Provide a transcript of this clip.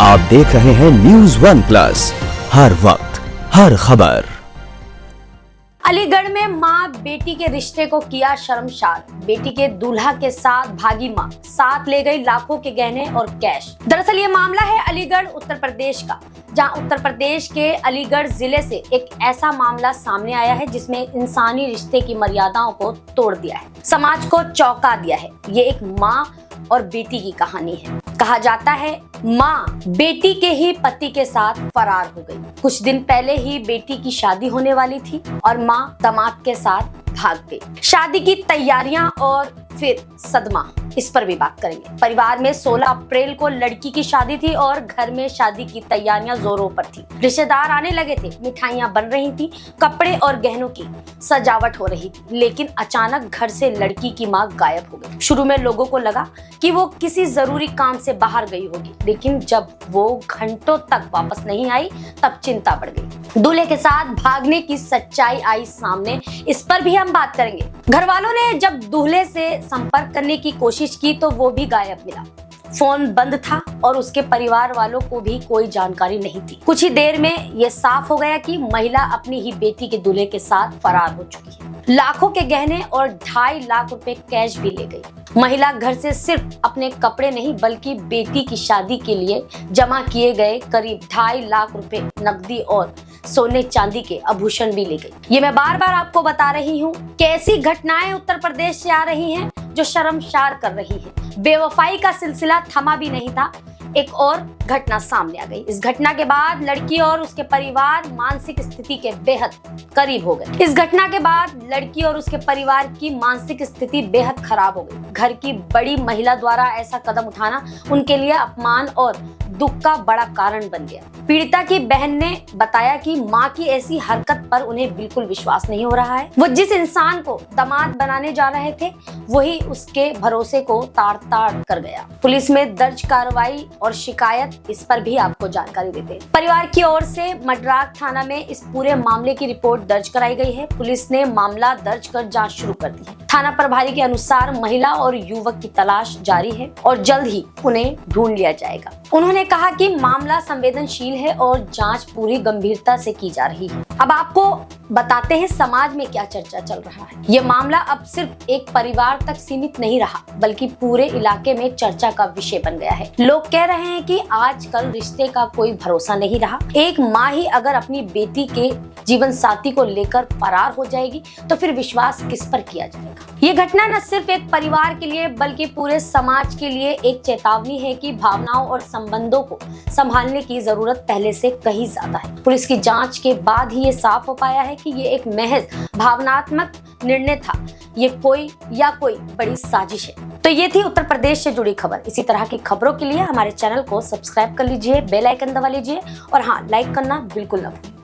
आप देख रहे हैं न्यूज़ वन प्लस, हर वक्त हर खबर। अलीगढ़ में मां बेटी के रिश्ते को किया शर्मसार। बेटी के दूल्हा के साथ भागी मां, साथ ले गई लाखों के गहने और कैश। दरअसल ये मामला है अलीगढ़ उत्तर प्रदेश का, जहां उत्तर प्रदेश के अलीगढ़ जिले से एक ऐसा मामला सामने आया है जिसमें इंसानी रिश्ते की मर्यादाओं को तोड़ दिया है, समाज को चौंका दिया है। ये एक मां और बेटी की कहानी है। कहा जाता है मां बेटी के ही पति के साथ फरार हो गई। कुछ दिन पहले ही बेटी की शादी होने वाली थी और मां दामाद के साथ भाग गई। शादी की तैयारियां और फिर सदमा, इस पर भी बात करेंगे। परिवार में 16 अप्रैल को लड़की की शादी थी और घर में शादी की तैयारियां जोरों पर थी। रिश्तेदार आने लगे थे, मिठाइयां बन रही थी, कपड़े और गहनों की सजावट हो रही थी। लेकिन अचानक घर से लड़की की मां गायब हो गई। शुरू में लोगों को लगा कि वो किसी जरूरी काम से बाहर गई होगी, लेकिन जब वो घंटों तक वापस नहीं आई तब चिंता बढ़ गई। दूल्हे के साथ भागने की सच्चाई आई सामने, इस पर भी हम बात करेंगे। घर वालों ने जब दूल्हे से संपर्क करने की कोशिश की तो वो भी गायब मिला। फोन बंद था और उसके परिवार वालों को भी कोई जानकारी नहीं थी। कुछ ही देर में ये साफ हो गया कि महिला अपनी ही बेटी के दूल्हे के साथ फरार हो चुकी है। लाखों के गहने और 2.5 लाख रुपए कैश भी ले गई। महिला घर से सिर्फ अपने कपड़े नहीं बल्कि बेटी की शादी के लिए जमा किए गए करीब 2.5 लाख रुपए नकदी और सोने चांदी के आभूषण भी ले गई। ये मैं बार बार आपको बता रही हूँ, कैसी घटनाएं उत्तर प्रदेश से आ रही हैं जो शर्मसार कर रही है। बेवफाई का सिलसिला थमा भी नहीं था, एक और घटना सामने आ गई। इस घटना के बाद लड़की और उसके परिवार मानसिक स्थिति के बेहद करीब हो गए। इस घटना के बाद लड़की और उसके परिवार की मानसिक स्थिति बेहद खराब हो गई। घर की बड़ी महिला द्वारा ऐसा कदम उठाना उनके लिए अपमान और दुख का बड़ा कारण बन गया। पीड़िता की बहन ने बताया कि मां की ऐसी हरकत पर उन्हें बिल्कुल विश्वास नहीं हो रहा है। वो जिस इंसान को दामाद बनाने जा रहे थे वही उसके भरोसे को ताड़-ताड़ कर गया। पुलिस में दर्ज कार्रवाई और शिकायत, इस पर भी आपको जानकारी देते हैं। परिवार की ओर से मडराग थाना में इस पूरे मामले की रिपोर्ट दर्ज कराई गई है। पुलिस ने मामला दर्ज कर जांच शुरू कर दी है। थाना प्रभारी के अनुसार महिला और युवक की तलाश जारी है और जल्द ही उन्हें ढूंढ लिया जाएगा। उन्होंने कहा कि मामला संवेदनशील है और जांच पूरी गंभीरता से की जा रही है। अब आपको बताते हैं समाज में क्या चर्चा चल रहा है। ये मामला अब सिर्फ एक परिवार तक सीमित नहीं रहा बल्कि पूरे इलाके में चर्चा का विषय बन गया है। लोग कह रहे हैं कि आजकल रिश्ते का कोई भरोसा नहीं रहा। एक माँ ही अगर अपनी बेटी के जीवन साथी को लेकर फरार हो जाएगी तो फिर विश्वास किस पर किया जाएगा। ये घटना न सिर्फ एक परिवार के लिए बल्कि पूरे समाज के लिए एक चेतावनी है कि भावनाओं और संबंधों को संभालने की जरूरत पहले से कहीं ज्यादा है। पुलिस की जांच के बाद ही ये साफ हो पाया है कि ये एक महज भावनात्मक निर्णय था, ये कोई बड़ी साजिश है। तो ये थी उत्तर प्रदेश से जुड़ी खबर। इसी तरह की खबरों के लिए हमारे चैनल को सब्सक्राइब कर लीजिए, बेल आइकन दबा लीजिए और हाँ, लाइक करना बिल्कुल न भूलिए।